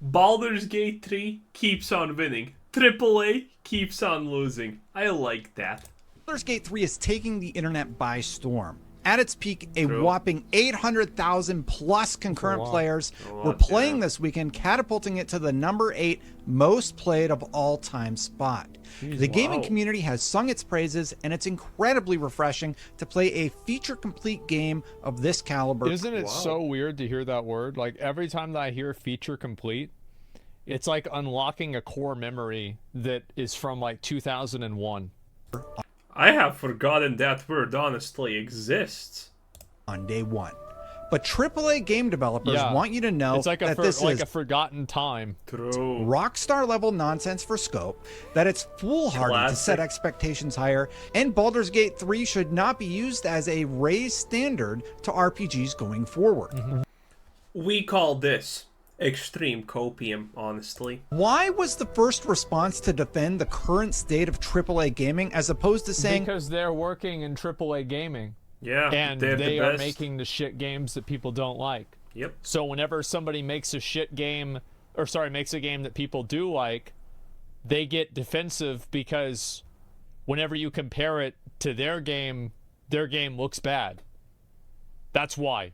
Baldur's Gate 3 keeps on winning. AAA keeps on losing. I like that. Baldur's Gate 3 is taking the internet by storm. At its peak, a True. whopping 800,000 plus concurrent players were lot, playing yeah. this weekend, catapulting it to the number 8 most played of all time spot. The gaming wow. community has sung its praises, and it's incredibly refreshing to play a feature-complete game of this caliber. Isn't it so weird to hear that word? Like, every time that I hear feature complete, it's like unlocking a core memory that is from like 2001. I have forgotten that word honestly exists. On day one. But AAA game developers Yeah. want you to know It's like that this is a forgotten time. True. rockstar level nonsense for scope, that it's foolhardy to Classic. set expectations higher, and Baldur's Gate 3 should not be used as a raised standard to RPGs going forward. We call this extreme copium, honestly. Why was the first response to defend the current state of AAA gaming as opposed to saying, Because they're working in AAA gaming. Yeah, And they're they the are best. making the shit games that people don't like. Yep. So whenever somebody makes a shit game, or sorry, makes a game that people do like, they get defensive because whenever you compare it to their game looks bad. That's why.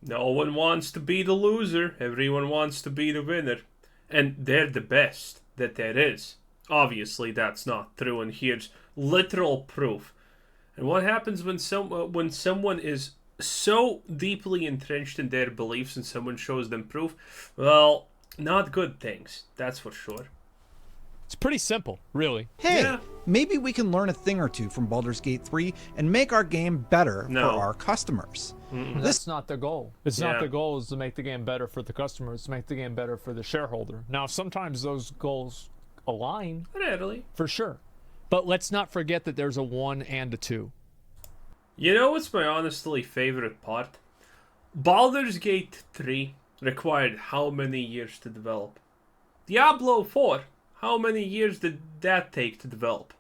No one wants to be the loser. Everyone wants to be the winner. And they're the best that there is. Obviously, that's not true, and here's literal proof. And what happens when someone is so deeply entrenched in their beliefs and someone shows them proof? Well, not good things, that's for sure. It's pretty simple, really. hey, Yeah. maybe we can learn a thing or two from Baldur's Gate 3 and make our game better No. for our customers. That's not the goal. It's Yeah. not the goal is to make the game better for the customer. It's to make the game better for the shareholder. Now, sometimes those goals align, Rarely. for sure. But let's not forget that there's a 1 and a 2. You know what's my honestly favorite part? Baldur's Gate 3 required how many years to develop? Diablo 4, how many years did that take to develop?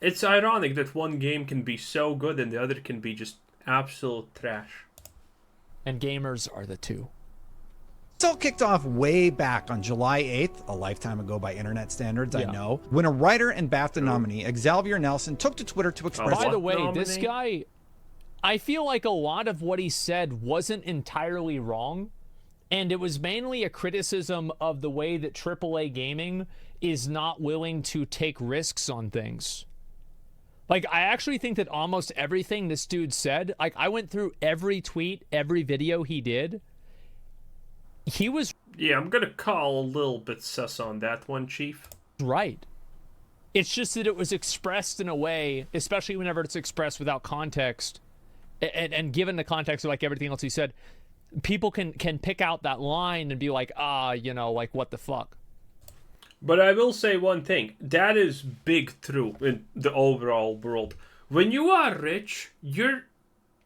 It's ironic that one game can be so good and the other can be just absolute trash. And gamers are the 2. It's all kicked off way back on July 8th, a lifetime ago by internet standards, I Yeah. know, when a writer and BAFTA nominee, Xavier Nelson, took to Twitter to express By the way, nominee? this guy, I feel like a lot of what he said wasn't entirely wrong. And it was mainly a criticism of the way that AAA gaming is not willing to take risks on things. Like, I actually think that almost everything this dude said, like, I went through every tweet, every video he did. He was Yeah, I'm gonna call a little bit sus on that one, Chief. right. It's just that it was expressed in a way, especially whenever it's expressed without context, and given the context of like everything else he said, people can pick out that line and be like, like, what the fuck? But I will say one thing. That is big true in the overall world. When you are rich, you're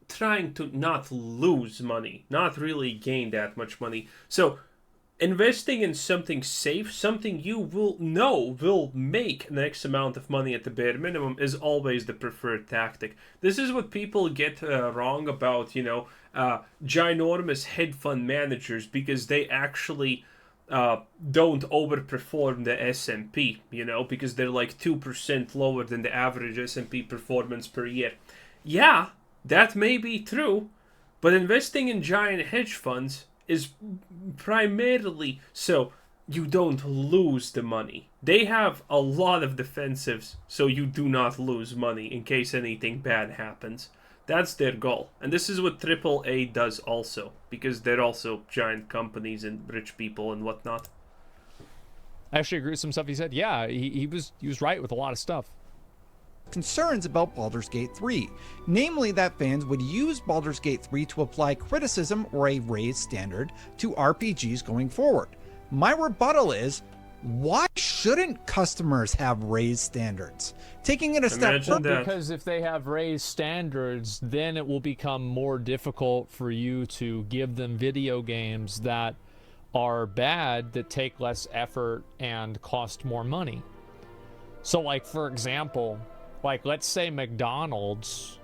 trying to not lose money, not really gain that much money. So investing in something safe, something you will know will make an X amount of money at the bare minimum, is always the preferred tactic. This is what people get wrong about, ginormous hedge fund managers, because they actually don't overperform the S&P, because they're like 2% lower than the average S&P performance per year. Yeah, that may be true, but investing in giant hedge funds is primarily so you don't lose the money. They have a lot of defensives so you do not lose money in case anything bad happens. That's their goal. And this is what AAA does also, because they're also giant companies and rich people and whatnot. I actually agree with some stuff he said. Yeah, he was right with a lot of stuff. concerns about Baldur's Gate 3, namely that fans would use Baldur's Gate 3 to apply criticism or a raised standard to RPGs going forward. My rebuttal is, why shouldn't customers have raised standards? Taking it a step Imagine further, that. Because if they have raised standards, then it will become more difficult for you to give them video games that are bad, that take less effort and cost more money. So, like, for example, like, let's say McDonald's.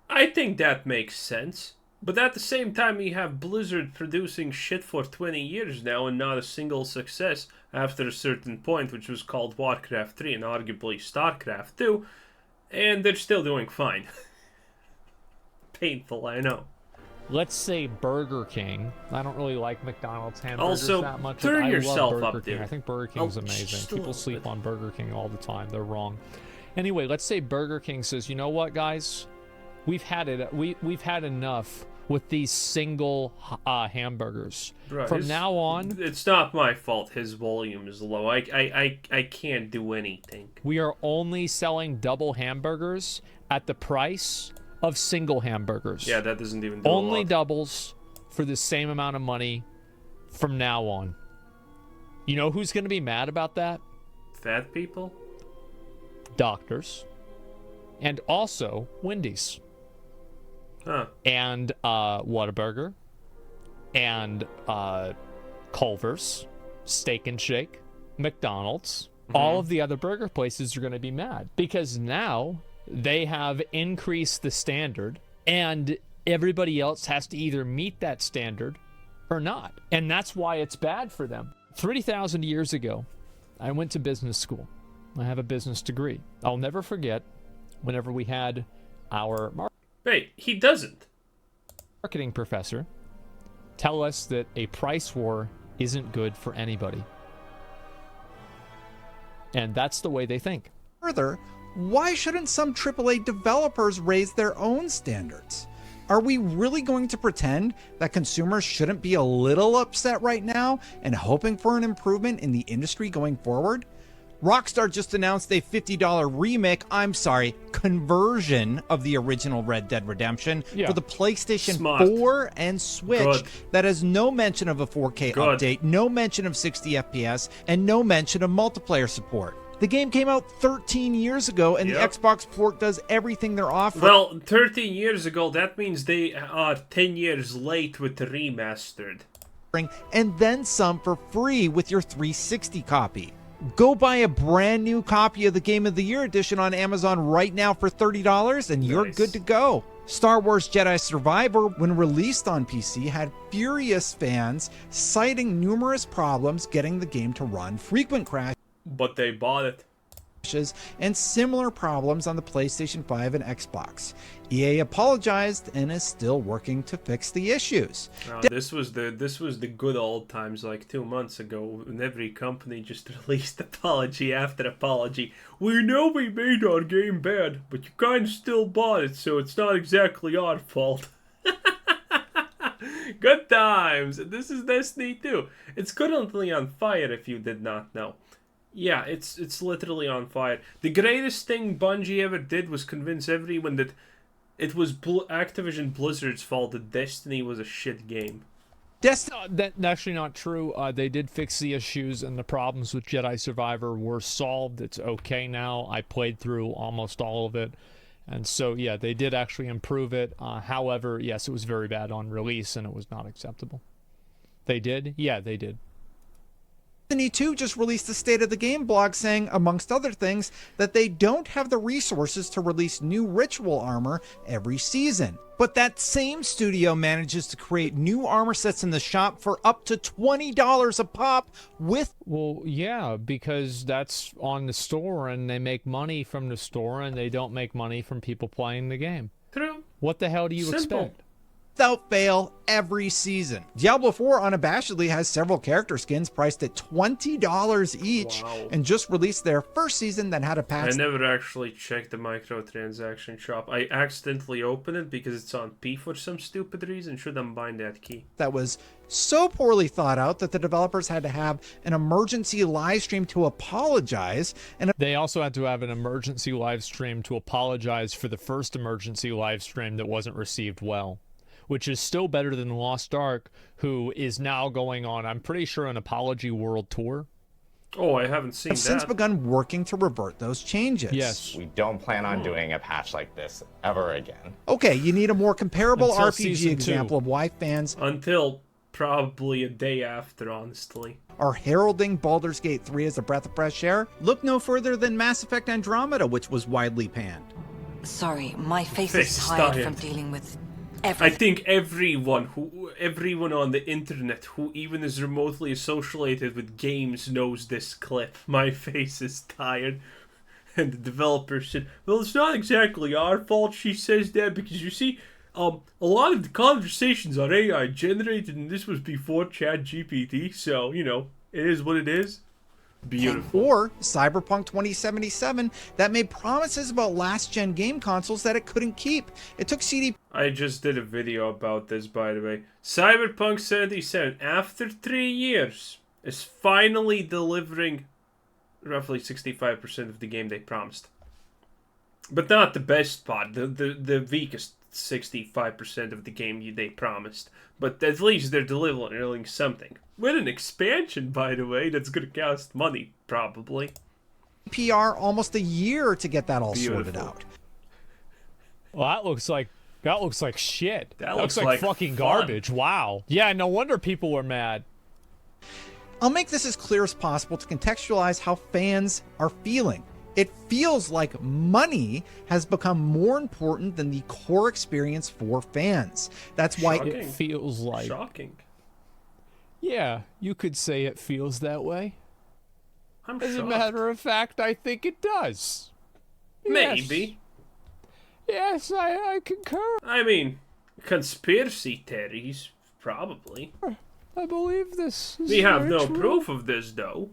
I think that makes sense. But at the same time, you have Blizzard producing shit for 20 years now and not a single success after a certain point, which was called Warcraft 3 and arguably StarCraft 2, and they're still doing fine. Painful, I know. Let's say Burger King. I don't really like McDonald's hamburgers Also, that much. turn I yourself love Burger up, King. dude. I think Burger King's amazing. just a People little sleep bit. on Burger King all the time. They're wrong. Anyway, let's say Burger King says, you know what, guys? We've had it. We've had enough with these single hamburgers. Bro, From now on, it's not my fault his volume is low. I can't do anything. we are only selling double hamburgers at the price of single hamburgers. Yeah, that doesn't even do Only a lot. doubles for the same amount of money from now on. You know who's going to be mad about that? Fat people? Doctors. And also Wendy's. Huh. And Whataburger. And Culver's. Steak and Shake. McDonald's. All of the other burger places are going to be mad. Because now they have increased the standard. And everybody else has to either meet that standard or not. And that's why it's bad for them. 3,000 years ago, I went to business school. I have a business degree. I'll never forget whenever we had our Wait, he doesn't. marketing professor tell us that a price war isn't good for anybody. And that's the way they think. Further, why shouldn't some AAA developers raise their own standards? Are we really going to pretend that consumers shouldn't be a little upset right now and hoping for an improvement in the industry going forward? Rockstar just announced a $50 conversion of the original Red Dead Redemption for the PlayStation Smart. 4 and Switch. Good. That has no mention of a 4K Good. update, no mention of 60 FPS, and no mention of multiplayer support. The game came out 13 years ago, and Yep. the Xbox port does everything they're offering. Well, 13 years ago, that means they are 10 years late with the remastered. And then some for free with your 360 copy. Go buy a brand new copy of the Game of the Year edition on Amazon right now for $30 and you're Nice. good to go. Star Wars Jedi Survivor, when released on PC, had furious fans citing numerous problems getting the game to run, frequent crashes, But they bought it. and similar problems on the PlayStation 5 and Xbox. EA apologized and is still working to fix the issues. This was the good old times, like 2 months ago, when every company just released apology after apology. We know we made our game bad, but you kind of still bought it, so it's not exactly our fault. Good times. This is Destiny 2. It's currently on fire, if you did not know. Yeah, it's literally on fire. The greatest thing Bungie ever did was convince everyone that it was Activision Blizzard's fault that Destiny was a shit game. That's actually not true. They did fix the issues, and the problems with Jedi Survivor were solved. It's okay now. I played through almost all of it. And so, yeah, they did actually improve it. However, yes, it was very bad on release, and it was not acceptable. They did? Yeah, they did. Destiny 2 just released a State of the Game blog saying, amongst other things, that they don't have the resources to release new ritual armor every season. But that same studio manages to create new armor sets in the shop for up to $20 a pop with... Well, yeah, because that's on the store, and they make money from the store, and they don't make money from people playing the game. True. What the hell do you Simple. expect? without fail every season. Diablo 4 unabashedly has several character skins priced at $20 each. Wow. And just released their first season that had a patch I never actually checked the microtransaction shop. I accidentally opened it because it's on P for some stupid reason. Should unbind that key. that was so poorly thought out that the developers had to have an emergency live stream to apologize. And They also had to have an emergency live stream to apologize for the first emergency live stream that wasn't received well, which is still better than Lost Ark, who is now going on, I'm pretty sure, an apology world tour. Oh, I haven't seen have since that. begun working to revert those changes. Yes. We don't plan on doing a patch like this ever again. Okay, you need a more comparable Until RPG season example 2. of why fans Until probably a day after, honestly. are heralding Baldur's Gate 3 as a breath of fresh air. Look no further than Mass Effect Andromeda, which was widely panned. Sorry, my face Face is tired tired. from dealing with I think everyone on the internet who even is remotely associated with games knows this clip. My face is tired. And the developer said, well, it's not exactly our fault, she says that, because you see, a lot of the conversations are AI generated, and this was before ChatGPT, so, you know, it is what it is. Beautiful. Or Cyberpunk 2077 that made promises about last-gen game consoles that it couldn't keep. It took CD... I just did a video about this, by the way. Cyberpunk 77, after 3 years, is finally delivering roughly 65% of the game they promised. But not the best part, the weakest 65% of the game they promised. But at least they're delivering something. With an expansion, by the way, that's going to cost money, probably. PR almost a year to get that all sorted out. Well, that looks like shit. That looks like fucking fun. garbage. Wow. Yeah, no wonder people were mad. I'll make this as clear as possible to contextualize how fans are feeling. It feels like money has become more important than the core experience for fans. That's why Shocking. It feels like... Shocking. Yeah, you could say it feels that way. I'm As a shocked. matter of fact, I think it does. Maybe. Yes, I concur. I mean, conspiracy theories, probably. I believe this is We have very no true. proof of this, though.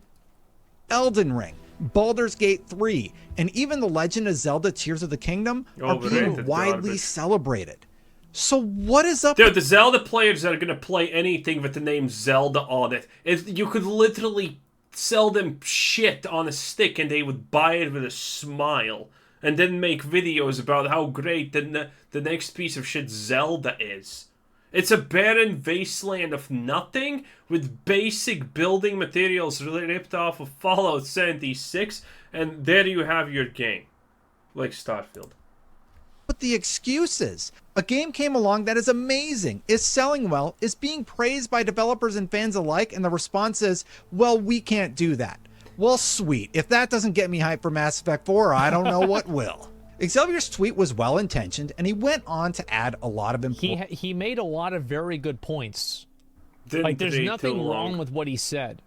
Elden Ring, Baldur's Gate 3, and even The Legend of Zelda Tears of the Kingdom are being Overrated widely garbage. celebrated. So what is up? Dude, the Zelda players that are gonna play anything with the name Zelda on it, you could literally sell them shit on a stick and they would buy it with a smile. And then make videos about how great the next piece of shit Zelda is. It's a barren wasteland of nothing with basic building materials ripped off of Fallout 76, and there you have your game. Like Starfield. But the excuses. A game came along that is amazing, is selling well, is being praised by developers and fans alike, and the response is, well, we can't do that. Well, sweet. If that doesn't get me hyped for Mass Effect 4, I don't know what will. Xavier's tweet was well-intentioned, and he went on to add a lot of important... He made a lot of very good points. Didn't Like, there's take nothing too long. wrong with what he said.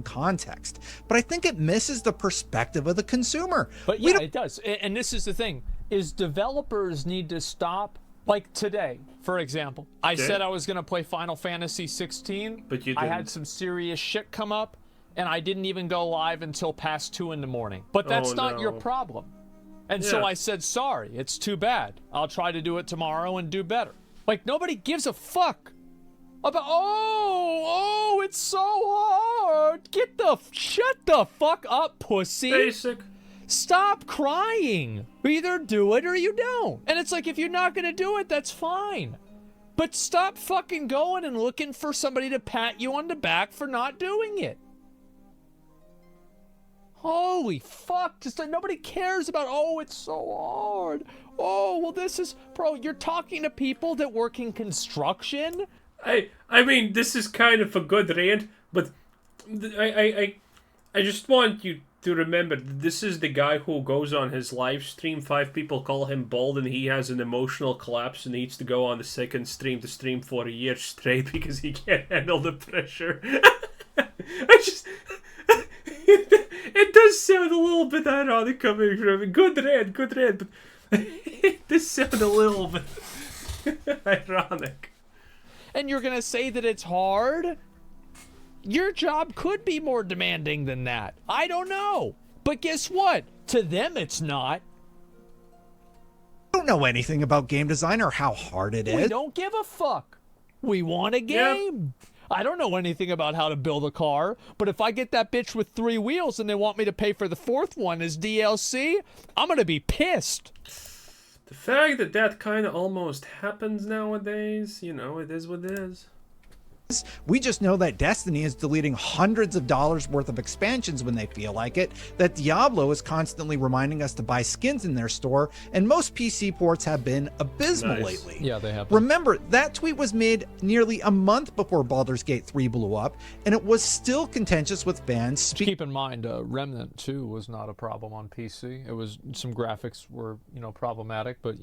context, but I think it misses the perspective of the consumer. But yeah, it does. And this is the thing, is developers need to stop. Like today, for example, I said I was going to play Final Fantasy 16, but you I didn't. had some serious shit come up, and I didn't even go live until past 2 in the morning. But that's not your problem. And so I said, sorry, it's too bad. I'll try to do it tomorrow and do better. Like, nobody gives a fuck about, it's so hard. Shut the fuck up, pussy. Basic. Stop crying. Either do it or you don't. And it's like, if you're not gonna do it, that's fine. But stop fucking going and looking for somebody to pat you on the back for not doing it. Holy fuck, just like nobody cares about, it's so hard. Well, this is, bro, you're talking to people that work in construction? I mean, this is kind of a good rant, but I just want you to remember, this is the guy who goes on his live stream, 5 people call him bald, and he has an emotional collapse and needs to go on the second stream to stream for a year straight because he can't handle the pressure. It does sound a little bit ironic coming from him. Good rant, but it does sound a little bit ironic. And you're gonna say that it's hard? Your job could be more demanding than that. I don't know. But guess what? To them, it's not. I don't know anything about game design or how hard it is. We don't give a fuck. We want a game. Yep. I don't know anything about how to build a car, but if I get that bitch with 3 wheels and they want me to pay for the 4th one as DLC, I'm gonna be pissed. The fact that kind of almost happens nowadays, it is what it is. We just know that Destiny is deleting hundreds of dollars worth of expansions when they feel like it, that Diablo is constantly reminding us to buy skins in their store, and most PC ports have been abysmal lately. Yeah, they have. Remember, that tweet was made nearly a month before Baldur's Gate 3 blew up, and it was still contentious with fans. Keep in mind, Remnant 2 was not a problem on PC. It was, some graphics were, problematic, but,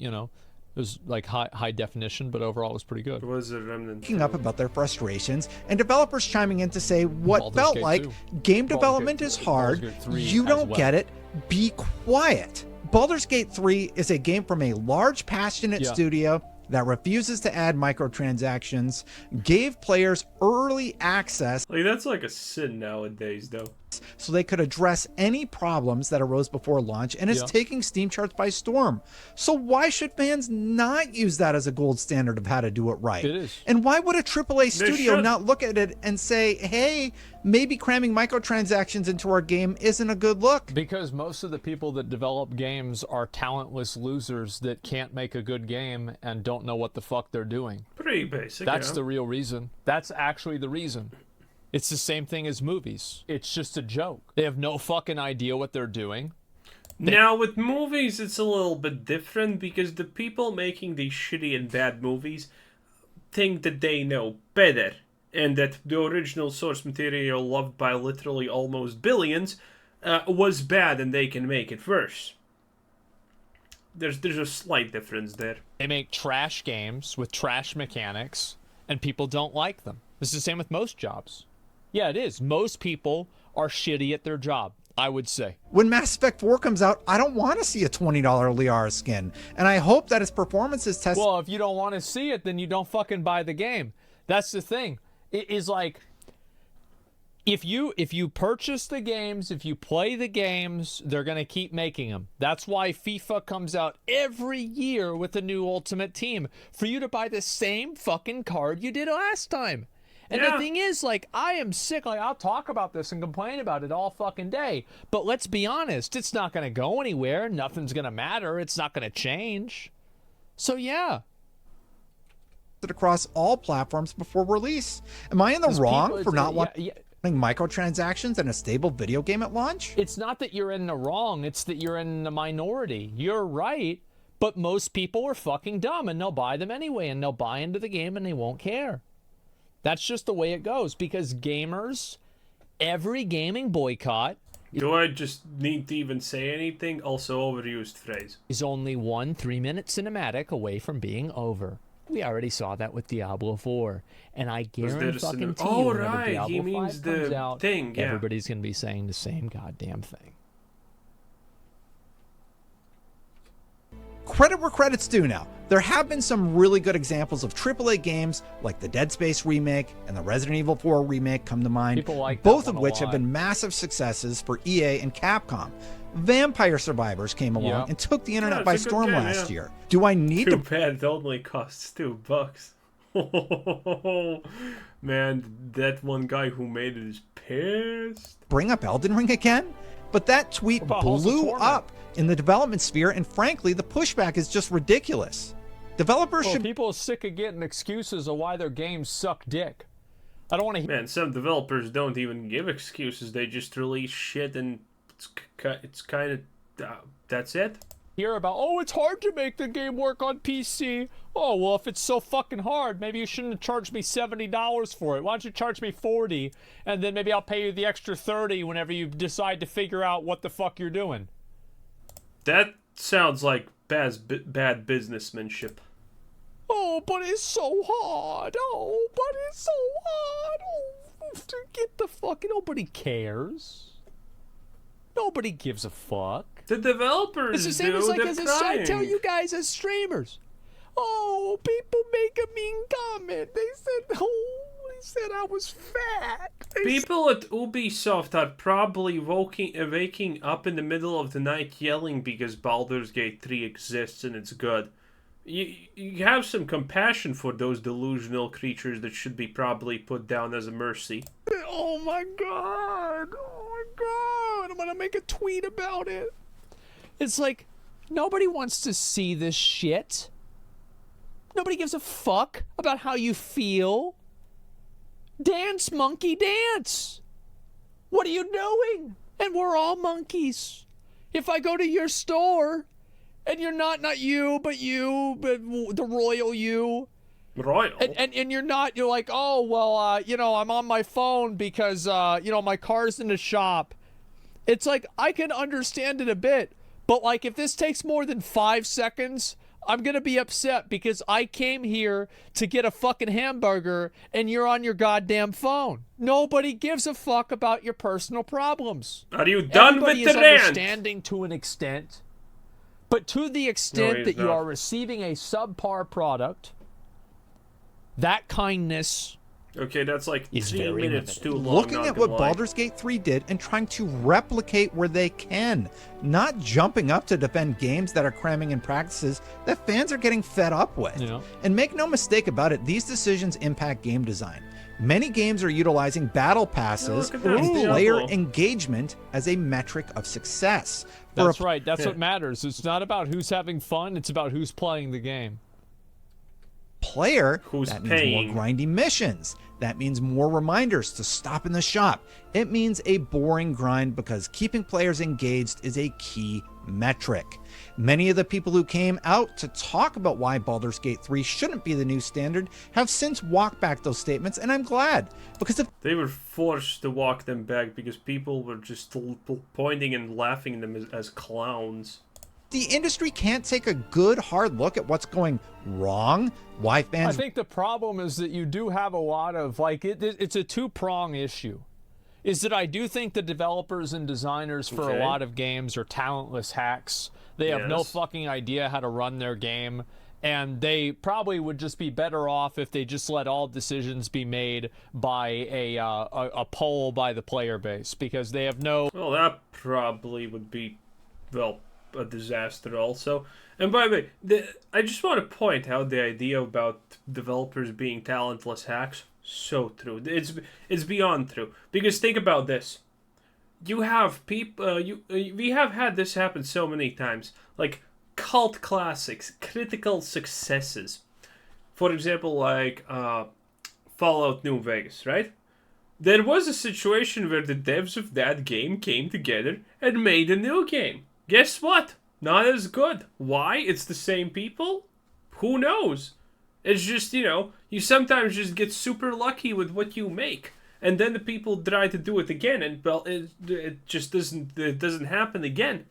It was like high definition, but overall it was pretty good. It was a Remnant. Speaking up about their frustrations, and developers chiming in to say what Baldur's felt Gate like 2. game Baldur's development Gate is 3. hard, Baldur's Gate 3 you as don't well. get it, be quiet. Baldur's Gate 3 is a game from a large, passionate studio that refuses to add microtransactions, gave players early access Like, that's like a sin nowadays, though. so they could address any problems that arose before launch, and is taking Steam charts by storm. So why should fans not use that as a gold standard of how to do it right? It is. And why would a AAA studio should. not look at it and say, hey, maybe cramming microtransactions into our game isn't a good look? Because most of the people that develop games are talentless losers that can't make a good game and don't know what the fuck they're doing. Pretty basic. That's yeah. the real reason. That's actually the reason. It's the same thing as movies. It's just a joke. They have no fucking idea what they're doing. Now, with movies, it's a little bit different because the people making these shitty and bad movies think that they know better, and that the original source material, loved by literally almost billions, was bad and they can make it worse. There's a slight difference there. They make trash games with trash mechanics, and people don't like them. It's the same with most jobs. Yeah, it is. Most people are shitty at their job, I would say. When Mass Effect 4 comes out, I don't want to see a $20 Liara skin, and I hope that its performance is tested. Well, if you don't want to see it, then you don't fucking buy the game. That's the thing. It is like, if you purchase the games, if you play the games, they're going to keep making them. That's why FIFA comes out every year with a new Ultimate Team, for you to buy the same fucking card you did last time. And the thing is, like, I am sick. Like, I'll talk about this and complain about it all fucking day. But let's be honest, it's not going to go anywhere. Nothing's going to matter. It's not going to change. So, yeah. Across all platforms before release. Am I in the wrong for not wanting microtransactions and a stable video game at launch? It's not that you're in the wrong. It's that you're in the minority. You're right. But most people are fucking dumb, and they'll buy them anyway, and they'll buy into the game, and they won't care. That's just the way it goes, because gamers, every gaming boycott... Do I just need to even say anything? Also overused phrase. ...is only 1 3-minute cinematic away from being over. We already saw that with Diablo 4. And I guarantee fucking to you, whenever Diablo 5 comes out, thing, yeah. everybody's going to be saying the same goddamn thing. Credit where credit's due now. There have been some really good examples of AAA games like the Dead Space remake and the Resident Evil 4 remake come to mind, People like both that of one a which have lot. been massive successes for EA and Capcom. Vampire Survivors came along and took the internet by it's a good storm game, last year. Do I need Too to bad it only costs $2. Man, that one guy who made it is pissed. bring up Elden Ring again? But that tweet What about Halls of blew Torment? up in the development sphere, and frankly, the pushback is just ridiculous. Developers Well, should people are sick of getting excuses of why their games suck dick. I don't want to hear Man, some developers don't even give excuses. They just release shit and it's kind of... that's it. about, oh, it's hard to make the game work on PC. Oh, well, if it's so fucking hard, maybe you shouldn't have charged me $70 for it. Why don't you charge me $40, and then maybe I'll pay you the extra $30 whenever you decide to figure out what the fuck you're doing. That sounds like bad businessmanship. Oh, but it's so hard. Oh, but it's so hard. Oh, get the fuck... Nobody cares. Nobody gives a fuck. The developers It's the same as, like, they're as I tell trying. you guys as streamers. Oh, people make a mean comment. They said I was fat. People at Ubisoft are probably waking up in the middle of the night yelling because Baldur's Gate 3 exists and it's good. You have some compassion for those delusional creatures that should be probably put down as a mercy. Oh my god. Oh my god. I'm gonna make a tweet about it. It's like, nobody wants to see this shit. Nobody gives a fuck about how you feel. Dance, monkey, dance. What are you doing? And we're all monkeys. If I go to your store, and you're not you, but the royal you. Royal? And you're like, oh, well, I'm on my phone because, my car's in the shop. It's like, I can understand it a bit, but, like, if this takes more than 5 seconds I'm going to be upset because I came here to get a fucking hamburger and you're on your goddamn phone. Nobody gives a fuck about your personal problems. Are you done Everybody with the is rant? understanding to an extent, but to the extent that you not. are receiving a subpar product, that kindness Okay, that's like is 3 very minutes limited. too long. Looking not at gonna what lie. Baldur's Gate 3 did and trying to replicate where they can, not jumping up to defend games that are cramming in practices that fans are getting fed up with. Yeah. And make no mistake about it, these decisions impact game design. Many games are utilizing battle passes look at that. and Ooh. player Diablo. engagement as a metric of success. For That's a right. That's what matters. It's not about who's having fun. It's about who's playing the game. player, Who's that paying? means more grindy missions. That means more reminders to stop in the shop. It means a boring grind because keeping players engaged is a key metric. Many of the people who came out to talk about why Baldur's Gate 3 shouldn't be the new standard have since walked back those statements, and I'm glad. Because if They were forced to walk them back because people were just pointing and laughing at them as clowns. the industry can't take a good hard look at what's going wrong, why I fans think the problem is that you do have a lot of, like, it's a two-prong issue. Is that I do think the developers and designers for Okay. a lot of games are talentless hacks. They have no Yes. fucking idea how to run their game. And they probably would just be better off if they just let all decisions be made by a poll by the player base, because they have no. Well, that probably would be, well, a disaster also. And by the way, I just want to point out the idea about developers being talentless hacks. So true. It's beyond true. Because think about this. You have people. We have had this happen so many times. Like cult classics, critical successes. For example, like Fallout New Vegas, right? There was a situation where the devs of that game came together and made a new game. Guess what? Not as good. Why? It's the same people? Who knows? It's just, you sometimes just get super lucky with what you make. And then the people try to do it again, and well, it just doesn't happen again.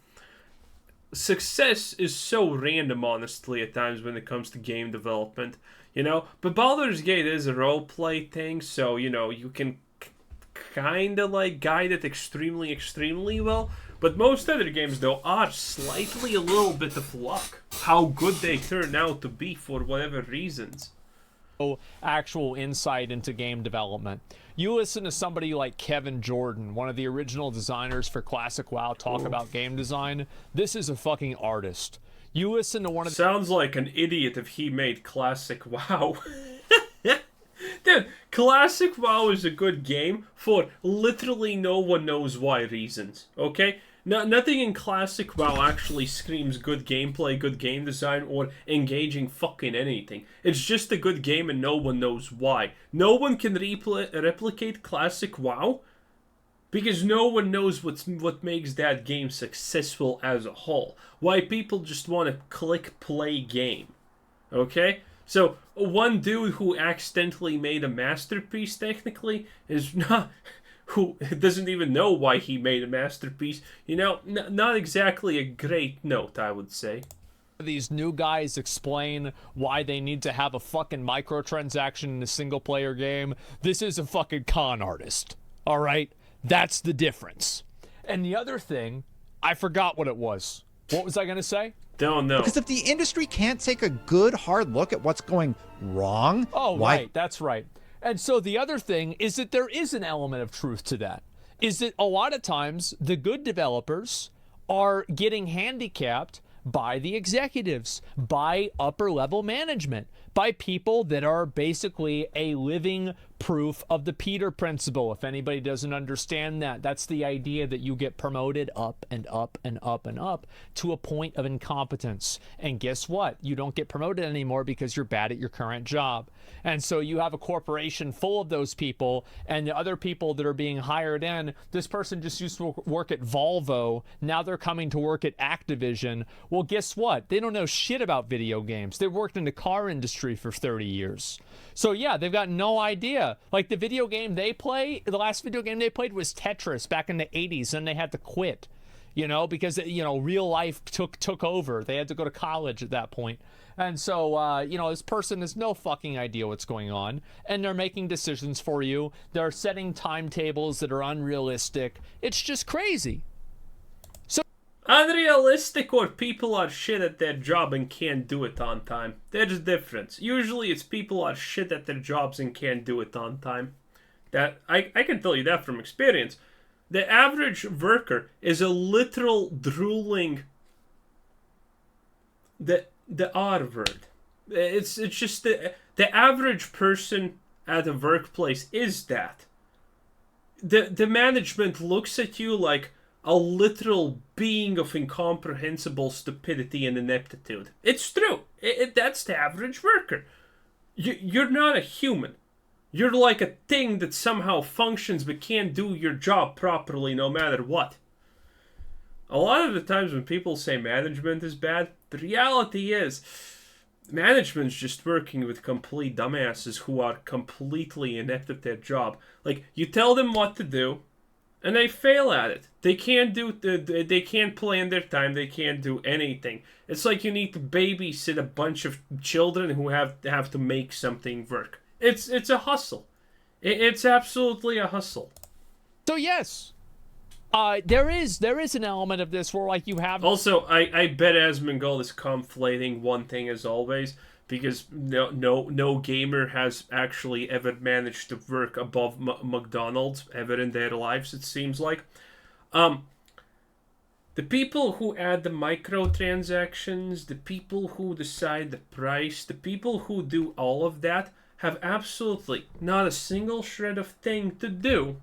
Success is so random, honestly, at times when it comes to game development, But Baldur's Gate is a roleplay thing, so, you can kind of, like, guide it extremely, extremely well. But most other games, though, are slightly a little bit of luck. How good they turn out to be for whatever reasons. Actual insight into game development. You listen to somebody like Kevin Jordan, one of the original designers for Classic WoW, talk about game design. This is a fucking artist. You listen to one of Sounds like an idiot if he made Classic WoW. Dude, Classic WoW is a good game for literally no one knows why reasons, okay? Nothing in Classic WoW actually screams good gameplay, good game design, or engaging fucking anything. It's just a good game and no one knows why. No one can replicate Classic WoW because no one knows what makes that game successful as a whole. Why people just want to click play game, okay? So, one dude who accidentally made a masterpiece, technically, is not... who doesn't even know why he made a masterpiece. Not exactly a great note, I would say. these new guys explain why they need to have a fucking microtransaction in a single-player game. This is a fucking con artist, all right? That's the difference. And the other thing, I forgot what it was. What was I going to say? Don't know. because if the industry can't take a good hard look at what's going wrong, Oh, why right. That's right. And so the other thing is that there is an element of truth to that. Is that a lot of times the good developers are getting handicapped by the executives, by upper level management, by people that are basically a living proof of the Peter principle. If anybody doesn't understand that, that's the idea that you get promoted up and up and up and up to a point of incompetence. And guess what? You don't get promoted anymore because you're bad at your current job. And so you have a corporation full of those people, and the other people that are being hired in, this person just used to work at Volvo, now they're coming to work at Activision. Well, guess what? They don't know shit about video games. They've worked in the car industry for 30 years. So yeah, they've got no idea. Like the video game they play, the last video game they played was Tetris back in the 80s, and they had to quit. you know, because, you know, real life took over. They had to go to college at that point. And so, you know, this person has no fucking idea what's going on, and they're making decisions for you. They're setting timetables that are unrealistic. It's just crazy. Unrealistic, or people are shit at their job and can't do it on time. There's a difference. Usually it's people are shit at their jobs and can't do it on time. That I can tell you that from experience. The average worker is a literal drooling the R word. It's just the average person at a workplace is that. The management looks at you like a literal being of incomprehensible stupidity and ineptitude. It's true. That's the average worker. You're not a human. You're like a thing that somehow functions but can't do your job properly no matter what. A lot of the times when people say management is bad, the reality is management's just working with complete dumbasses who are completely inept at their job. Like, you tell them what to do, and they fail at it. They can't they can't plan their time. They can't do anything. It's like you need to babysit a bunch of children who have to make something work. It's a hustle. It's absolutely a hustle. So yes, there is an element of this where, like, you have. Also, I bet Asmongold is conflating one thing as always, because no gamer has actually ever managed to work above McDonald's ever in their lives, it seems like. The people who add the microtransactions, the people who decide the price, the people who do all of that have absolutely not a single shred of thing to do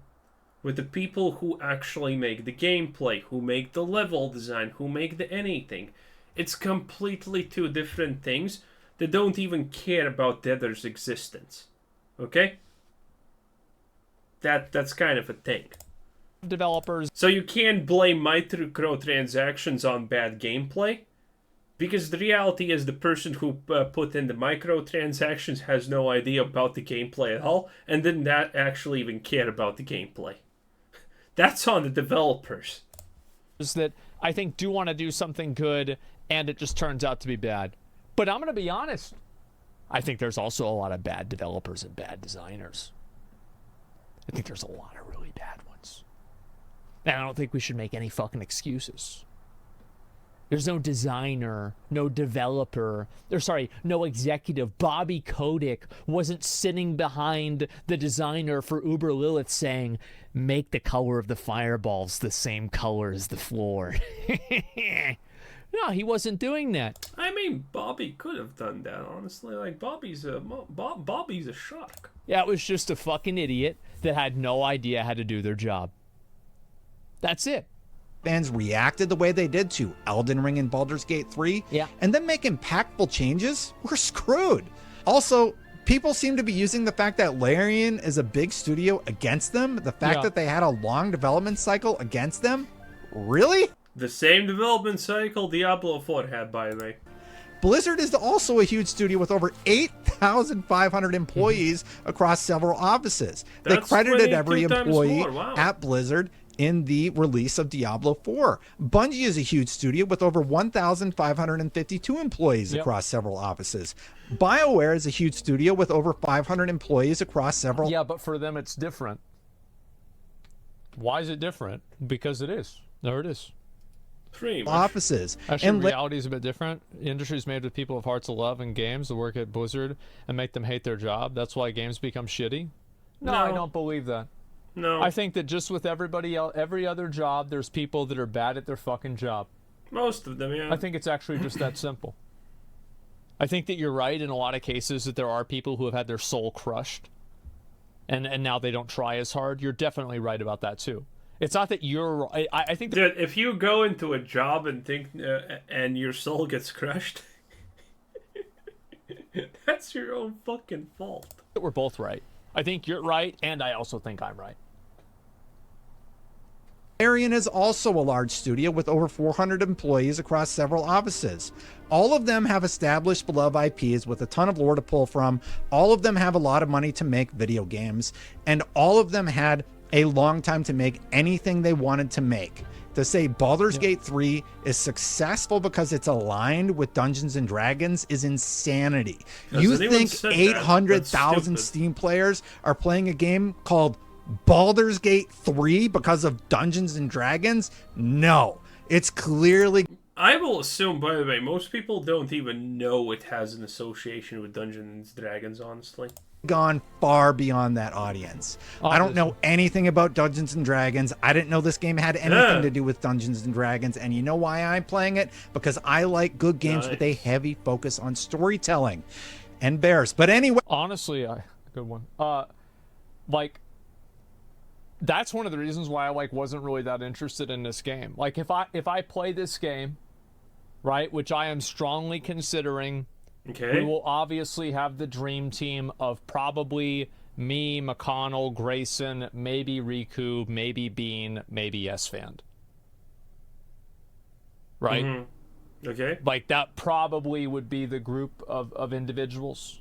with the people who actually make the gameplay, who make the level design, who make the anything. It's completely two different things. They don't even care about the other's existence. Okay? That's kind of a thing. Developers. So you can't blame microtransactions on bad gameplay, because the reality is the person who put in the microtransactions has no idea about the gameplay at all, and didn't actually even care about the gameplay. That's on the developers. That I think do want to do something good, and it just turns out to be bad. But I'm going to be honest. I think there's also a lot of bad developers and bad designers. I think there's a lot of really bad ones. And I don't think we should make any fucking excuses. There's no designer, no developer, no executive. Bobby Kotick wasn't sitting behind the designer for Uber Lilith saying, make the color of the fireballs the same color as the floor. No, he wasn't doing that. I mean, Bobby could have done that, honestly. Like, Bobby's a shark. Yeah, it was just a fucking idiot that had no idea how to do their job. That's it. Fans reacted the way they did to Elden Ring and Baldur's Gate 3, and then make impactful changes, we're screwed. Also, people seem to be using the fact that Larian is a big studio against them, the fact that they had a long development cycle against them. Really? The same development cycle Diablo 4 had, by the way. Blizzard is also a huge studio with over 8,500 employees across several offices. They credited every employee at Blizzard in the release of Diablo 4. Bungie is a huge studio with over 1,552 employees across several offices. BioWare is a huge studio with over 500 employees across several... Yeah, but for them it's different. Why is it different? Because it is. There it is. Offices. Actually, reality is a bit different. The industry is made with people of hearts of love and games that work at Blizzard and make them hate their job. That's why games become shitty. No, I don't believe that. No. I think that just with everybody else, every other job, there's people that are bad at their fucking job. Most of them, yeah. I think it's actually just that simple. I think that you're right in a lot of cases that there are people who have had their soul crushed and now they don't try as hard. You're definitely right about that too. It's not that you're... I think that... Dude, if you go into a job and think... and your soul gets crushed... that's your own fucking fault. We're both right. I think you're right, and I also think I'm right. Larian is also a large studio with over 400 employees across several offices. All of them have established beloved IPs with a ton of lore to pull from. All of them have a lot of money to make video games. And all of them had a long time to make anything they wanted to make. to say Baldur's Gate 3 is successful because it's aligned with Dungeons and Dragons is insanity. Has You anyone think said that? 800,000 That's stupid. Steam players are playing a game called Baldur's Gate 3 because of Dungeons and Dragons? No. It's clearly I will assume, by the way, most people don't even know it has an association with Dungeons and Dragons, honestly. gone far beyond that audience. I don't know anything about Dungeons and Dragons. I didn't know this game had anything to do with Dungeons and Dragons. And you know why I'm playing it? Because I like good games with a heavy focus on storytelling and bears. But anyway, honestly, good one. Like, that's one of the reasons why I wasn't really that interested in this game. Like, if I play this game, right, which I am strongly considering, we will obviously have the dream team of probably me, McConnell, Grayson, maybe Riku, maybe Bean, maybe Yesfand. Right? Mm-hmm. Okay. Like, that probably would be the group of individuals.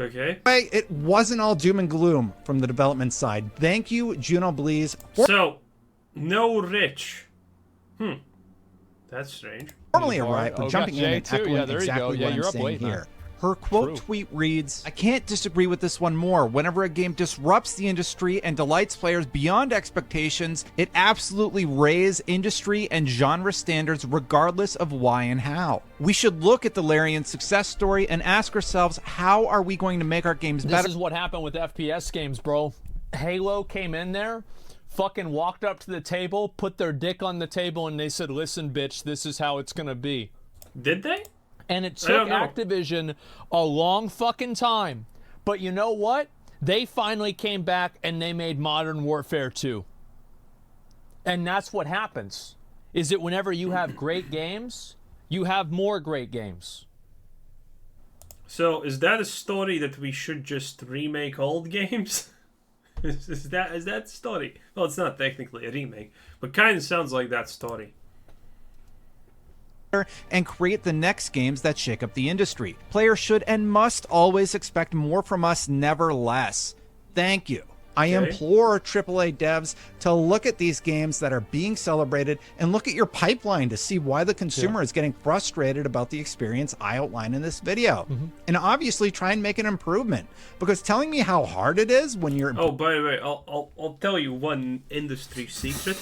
Okay. it wasn't all doom and gloom from the development side. Thank you, Juno Blees. So, no Rich. That's strange. Formally arrived, but jumping in and echoing there you exactly go. what You're I'm up saying late, man. here. Her quote True. tweet reads, "I can't disagree with this one more. Whenever a game disrupts the industry and delights players beyond expectations, it absolutely raises industry and genre standards regardless of why and how. We should look at the Larian success story and ask ourselves, how are we going to make our games better?" This is what happened with FPS games, bro. Halo came in there, fucking walked up to the table, put their dick on the table, and they said, "Listen, bitch, this is how it's gonna be." Did they? And it I took don't know. Activision a long fucking time. But you know what? They finally came back and they made Modern Warfare 2. And that's what happens. Is that whenever you have great games, you have more great games. So, is that a story that we should just remake old games? is that the story? Well, it's not technically a remake, but kind of sounds like that story. And create the next games that shake up the industry. Players should and must always expect more from us, never less. Thank you. I implore AAA devs to look at these games that are being celebrated and look at your pipeline to see why the consumer is getting frustrated about the experience I outline in this video. And obviously try and make an improvement, because telling me how hard it is when you're... Oh, by the way, I'll tell you one industry secret.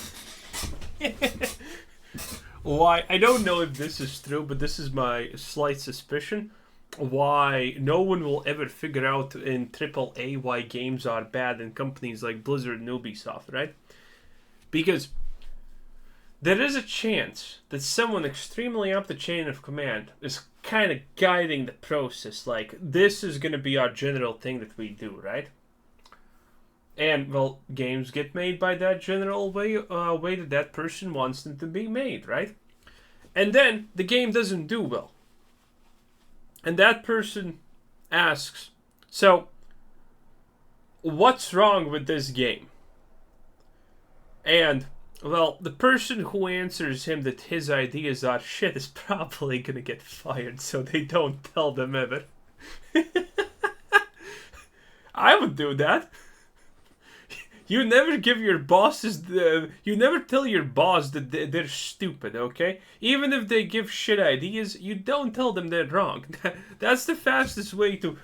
Why, I don't know if this is true, but this is my slight suspicion. Why no one will ever figure out in AAA why games are bad in companies like Blizzard and Ubisoft, right? Because there is a chance that someone extremely up the chain of command is kind of guiding the process. Like, this is going to be our general thing that we do, right? And, well, games get made by that general way that that person wants them to be made, right? And then the game doesn't do well. And that person asks, so, what's wrong with this game? And, well, the person who answers him that his ideas are shit is probably going to get fired, so they don't tell them ever. I would do that. You never give your bosses you never tell your boss that they're stupid, okay? Even if they give shit ideas, you don't tell them they're wrong. That's the fastest way to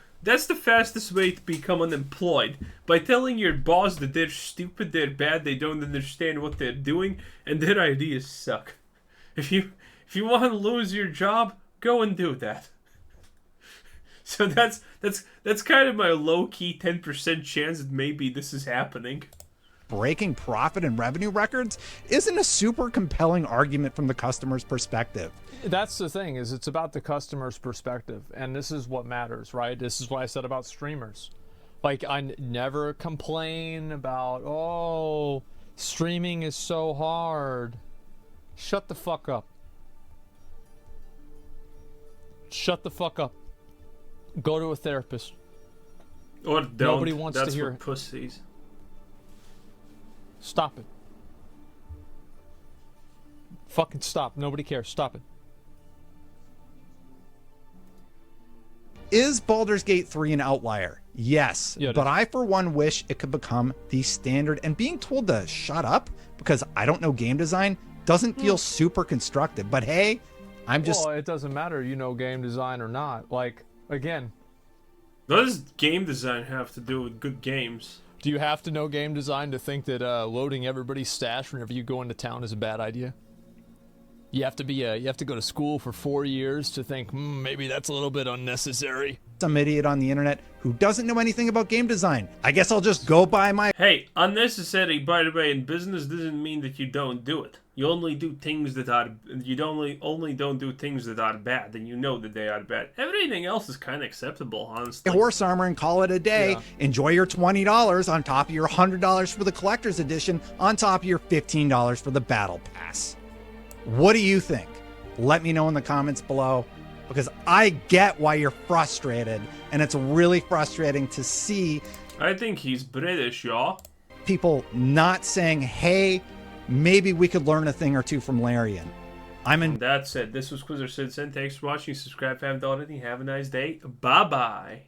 become unemployed. By telling your boss that they're stupid, they're bad, they don't understand what they're doing, and their ideas suck. If you want to lose your job, go and do that. So that's kind of my low-key 10% chance that maybe this is happening. Breaking profit and revenue records isn't a super compelling argument from the customer's perspective. That's the thing, is it's about the customer's perspective, and this is what matters, right? This is what I said about streamers. Like, I never complain about, oh, streaming is so hard. Shut the fuck up. Shut the fuck up. Go to a therapist. Or don't. Nobody wants That's to hear for it. pussies. Stop it. Fucking stop. Nobody cares. Stop it. Is Baldur's Gate 3 an outlier? Yes, Yeah, it but is. I for one wish it could become the standard, and being told to shut up because I don't know game design doesn't feel super constructive. But hey, I'm just Well, it doesn't matter, game design or not. Like, again, What does game design have to do with good games? do you have to know game design to think that loading everybody's stash whenever you go into town is a bad idea? You have to go to school for 4 years to think maybe that's a little bit unnecessary. some idiot on the internet who doesn't know anything about game design. I guess I'll just go buy my Hey, unnecessary, by the way, in business doesn't mean that you don't do it. You only do things that are only don't do things that are bad, and you know that they are bad. Everything else is kind of acceptable, honestly. horse armor and call it a day. Yeah. Enjoy your $20 on top of your $100 for the collector's edition, on top of your $15 for the battle pass. What do you think? Let me know in the comments below, because I get why you're frustrated, and it's really frustrating to see I think he's British, y'all. people not saying, hey, maybe we could learn a thing or two from Larian. I'm in That said, this was Quizzer Citizen. Thanks for watching. Subscribe if you haven't already. Have a nice day. Bye-bye.